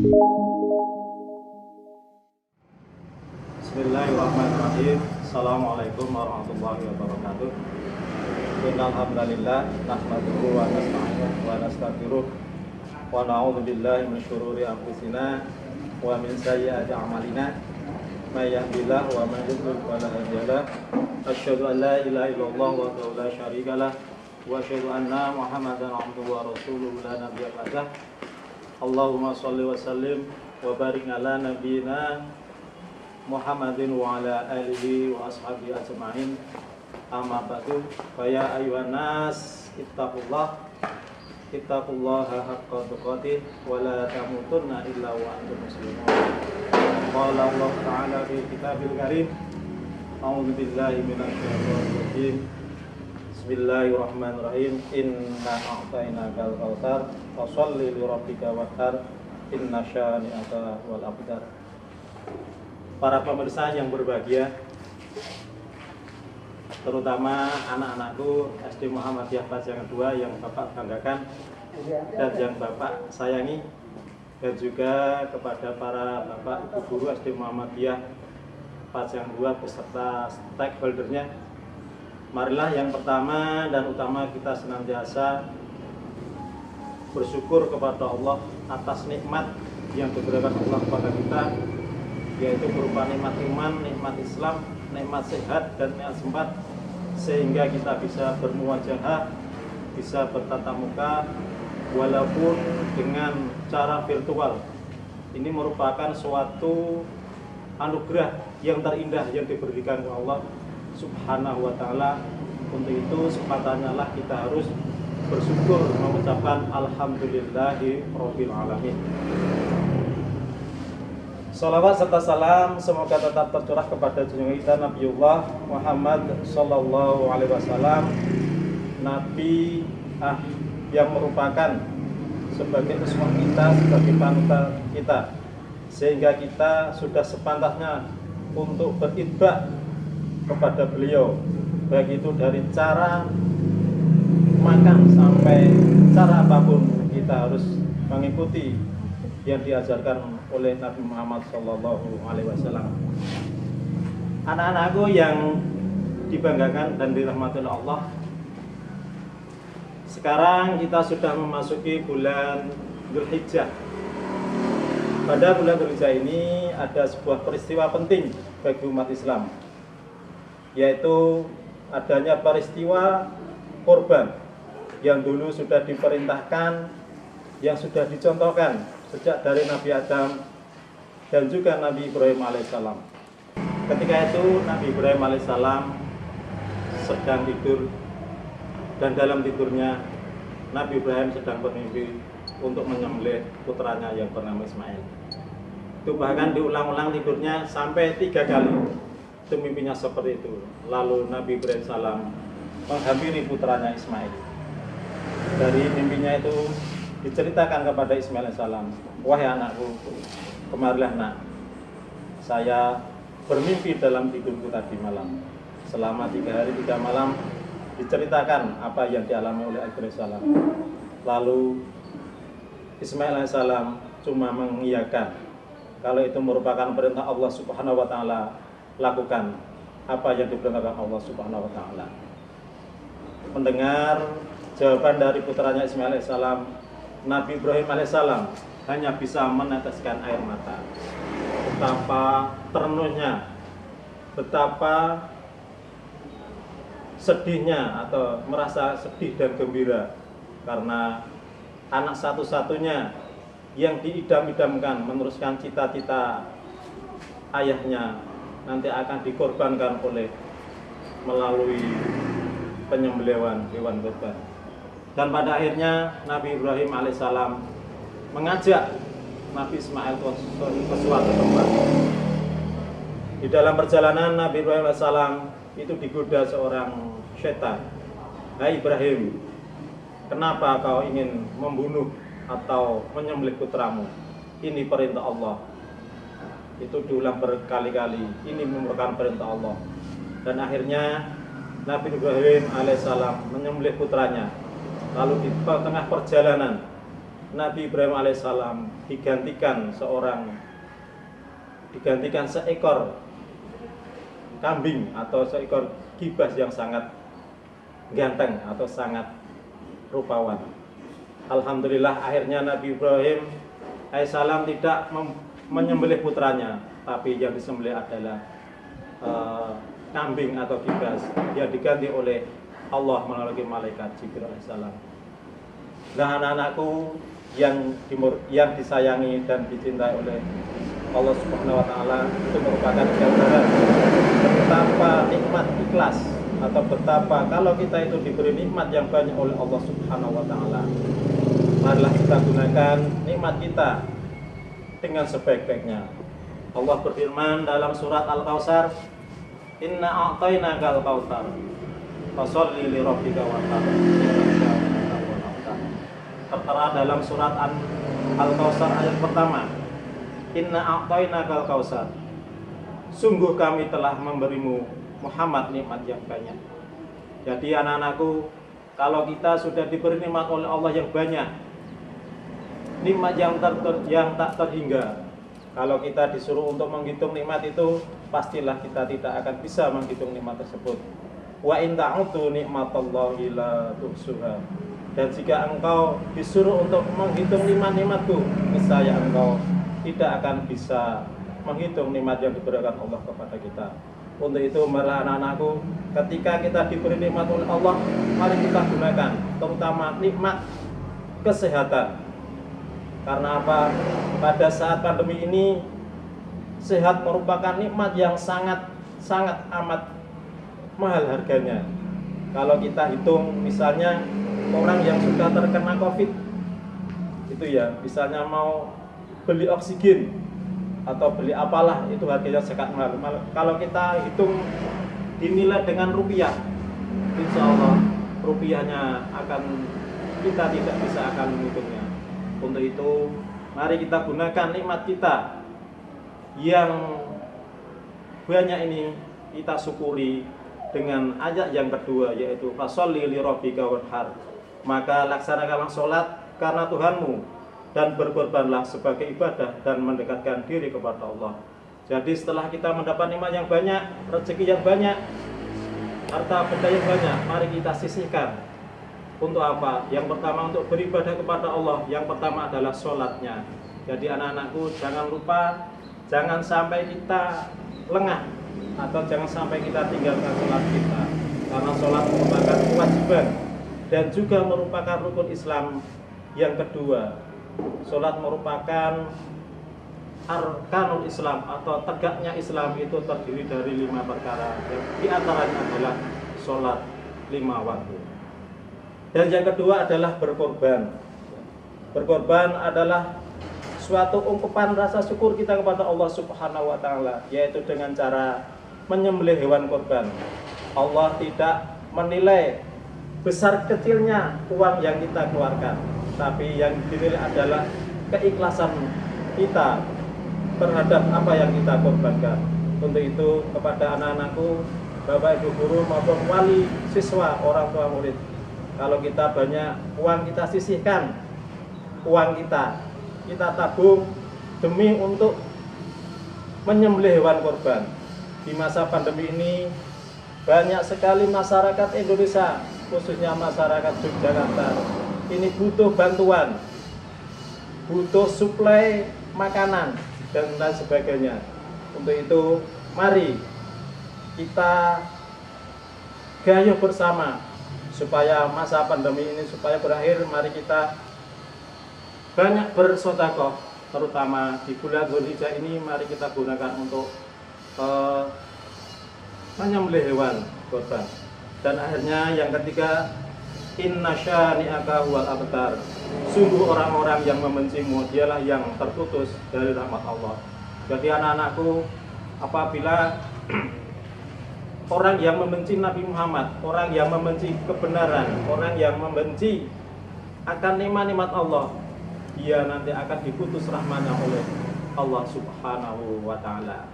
Bismillahirrahmanirrahim. Assalamualaikum warahmatullahi wabarakatuh. Innal hamdalillah nahmaduhu wa nasta'inuhu wa nastaghfiruh wa na'udzu billahi min syururi anfusina wa min sayyiati a'malina. May yahdihillahu wa may yudlil fala hadiya lahu. Asyhadu an la ilaha illallah wa la syarika lah wa asyhadu anna Muhammadan abduhu wa rasuluhu la nabiyya ba'dah. Allahumma shalli wa sallim wa barik ala nabiyyina Muhammadin wa ala alihi wa ashabihi ajma'in. Amma ba'du. Fa ya ayyuhan nas ittaqullaha haqqa tuqatih wa la tamutunna illa wa antum muslimun. Qala Allah ta'ala fi kitabil karim. A'udzu billahi minasy syaithanir rajim. Bismillahirrahmanirrahim. Inna a'tainakal kautsar fasholli li rabbika wanhar. Inna syani'aka wal abtar. Para pemirsa yang berbahagia, terutama anak-anakku SD Muhammadiyah Pajangan 2 yang Bapak banggakan dan yang Bapak sayangi, dan juga kepada para Bapak Ibu guru SD Muhammadiyah Pajangan 2 beserta stakeholdernya. Marilah yang pertama dan utama kita senantiasa bersyukur kepada Allah atas nikmat yang diberikan Allah kepada kita, yaitu berupa nikmat iman, nikmat Islam, nikmat sehat, dan nikmat sempat, sehingga kita bisa bermuwajahah, bisa bertatap muka walaupun dengan cara virtual. Ini merupakan suatu anugerah yang terindah yang diberikan oleh Allah Subhanahu wa ta'ala. Untuk itu sepatannya lah kita harus bersyukur, mengucapkan alhamdulillahi rabbil alamin. Salawat serta salam semoga tetap tercurah kepada junjungan kita Nabiullah Muhammad sallallahu alaihi wasallam, nabi yang merupakan sebagai uswah kita, sebagai panutan kita, sehingga kita sudah sepantasnya untuk beritba kepada beliau, baik itu dari cara makan sampai cara apapun kita harus mengikuti yang diajarkan oleh Nabi Muhammad Sallallahu Alaihi Wasallam. Anak-anakku yang dibanggakan dan dirahmati oleh Allah, sekarang kita sudah memasuki bulan Dzulhijjah. Pada bulan Dzulhijjah ini ada sebuah peristiwa penting bagi umat Islam, yaitu adanya peristiwa korban yang dulu sudah diperintahkan, yang sudah dicontohkan sejak dari Nabi Adam dan juga Nabi Ibrahim alaihissalam. Ketika itu Nabi Ibrahim alaihissalam sedang tidur, dan dalam tidurnya Nabi Ibrahim sedang bermimpi untuk menyembelih putranya yang bernama Ismail. Itu bahkan diulang-ulang tidurnya sampai 3 kali. Itu mimpinya seperti itu. Lalu Nabi Ibrahim salam menghampiri putranya Ismail. Dari mimpinya itu diceritakan kepada Ismail alaihissalam, wahai anakku, kemarilah nak, saya bermimpi dalam tidurku tadi malam. Selama 3 hari 3 malam diceritakan apa yang dialami oleh Ibrahim alaihissalam. Lalu Ismail alaihissalam cuma mengiyakan kalau itu merupakan perintah Allah Subhanahu wa ta'ala, lakukan apa yang diperintahkan Allah Subhanahu wa ta'ala. Mendengar jawaban dari putranya Ismail alaihissalam, Nabi Ibrahim alaihissalam hanya bisa meneteskan air mata. Betapa ternuhnya, betapa sedihnya atau merasa sedih dan gembira karena anak satu-satunya yang diidam-idamkan meneruskan cita-cita ayahnya nanti akan dikorbankan oleh melalui penyembelihan hewan kurban. Dan pada akhirnya Nabi Ibrahim alaihissalam mengajak Nabi Ismail ke suatu tempat. Di dalam perjalanan Nabi Ibrahim alaihissalam itu digoda seorang setan. Hai Ibrahim, kenapa kau ingin membunuh atau menyembelih putramu? Ini perintah Allah. Itu diulang berkali-kali. Ini merupakan perintah Allah. Dan akhirnya Nabi Ibrahim alaihissalam menyembelih putranya. Lalu di tengah perjalanan Nabi Ibrahim alaihissalam digantikan seekor kambing atau seekor kibas yang sangat ganteng atau sangat rupawan. Alhamdulillah akhirnya Nabi Ibrahim alaihissalam tidak menyembelih putranya, tapi yang disembelih adalah kambing atau kibas yang diganti oleh Allah melalui malaikat Jibril alaihissalam. Nah, anak-anakku yang disayangi dan dicintai oleh Allah Subhanahu wa taala, itu merupakan gambaran betapa nikmat ikhlas atau betapa kalau kita itu diberi nikmat yang banyak oleh Allah Subhanahu wa taala. Marilah kita gunakan nikmat kita dengan sebaik-baiknya. Allah berfirman dalam surat Al-Kautsar, "Inna a'tainakal kautsar, fasholli li rabbika wanhar." Tertera dalam surat Al-Kautsar ayat pertama, "Inna a'tainakal kautsar." Sungguh kami telah memberimu Muhammad nikmat yang banyak. Jadi anak-anakku, kalau kita sudah diberi nikmat oleh Allah yang banyak, nikmat yang tak terhingga, kalau kita disuruh untuk menghitung nikmat itu, pastilah kita tidak akan bisa menghitung nikmat tersebut. Wa in ta'udu nikmatallahi la tuhsuha. Dan jika engkau disuruh untuk menghitung nikmat-nikmatku, niscaya engkau tidak akan bisa menghitung nikmat yang diberikan Allah kepada kita. Untuk itu, marilah anak-anakku, ketika kita diberi nikmat oleh Allah, mari kita gunakan, terutama nikmat kesehatan. Karena apa? Pada saat pandemi ini, sehat merupakan nikmat yang sangat amat mahal harganya. Kalau kita hitung, misalnya orang yang sudah terkena COVID, itu ya, misalnya mau beli oksigen atau beli apalah, itu harganya sangat mahal. Kalau kita hitung dinilai dengan rupiah, insya Allah rupiahnya kita tidak bisa akan menghitungnya. Untuk itu, mari kita gunakan nikmat kita yang banyak ini, kita syukuri dengan ayat yang kedua, yaitu fasholli li rabbika wanhar. Maka laksanakanlah sholat karena Tuhanmu, dan berkorbanlah sebagai ibadah dan mendekatkan diri kepada Allah. Jadi setelah kita mendapat nikmat yang banyak, rezeki yang banyak, harta benda yang banyak, mari kita sisihkan. Untuk apa? Yang pertama untuk beribadah kepada Allah. Yang pertama adalah sholatnya. Jadi anak-anakku, jangan lupa, jangan sampai kita lengah atau jangan sampai kita tinggalkan sholat kita. Karena sholat merupakan kewajiban dan juga merupakan rukun Islam yang kedua. Sholat merupakan arkanul Islam atau tegaknya Islam, itu terdiri dari 5 perkara. Di antaranya adalah sholat 5 waktu. Dan yang kedua adalah berkorban. Berkorban adalah suatu ungkapan rasa syukur kita kepada Allah Subhanahu wa taala, yaitu dengan cara menyembelih hewan korban. Allah tidak menilai besar kecilnya uang yang kita keluarkan, tapi yang dinilai adalah keikhlasan kita terhadap apa yang kita korbankan. Untuk itu, kepada anak-anakku, Bapak Ibu guru maupun wali siswa, orang tua murid, kalau kita banyak uang, kita sisihkan uang kita tabung demi untuk menyembelih hewan korban. Di masa pandemi ini, banyak sekali masyarakat Indonesia, khususnya masyarakat Yogyakarta, ini butuh bantuan, butuh suplai makanan dan lain sebagainya. Untuk itu, mari kita gayuh bersama supaya masa pandemi ini supaya berakhir. Mari kita banyak bersedekah, terutama di bulan Dzulhijjah ini. Mari kita gunakan untuk menyembelih hewan korban. Dan akhirnya yang ketiga, inna syani'aka huwal abtar. Sungguh orang-orang yang membencimu dialah yang terputus dari rahmat Allah. Jadi anak-anakku, apabila orang yang membenci Nabi Muhammad, orang yang membenci kebenaran, orang yang membenci akan nikmat-nikmat Allah, dia nanti akan diputus rahmatnya oleh Allah Subhanahu wa ta'ala.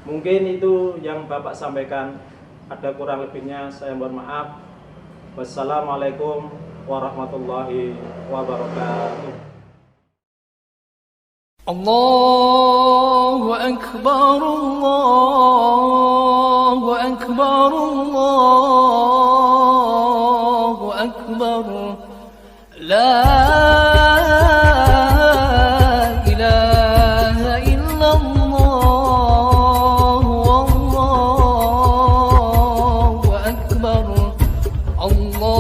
Mungkin itu yang Bapak sampaikan. Ada kurang lebihnya saya mohon maaf. Wassalamualaikum warahmatullahi wabarakatuh. الله أكبر الله أكبر الله أكبر لا إله إلا الله والله أكبر الله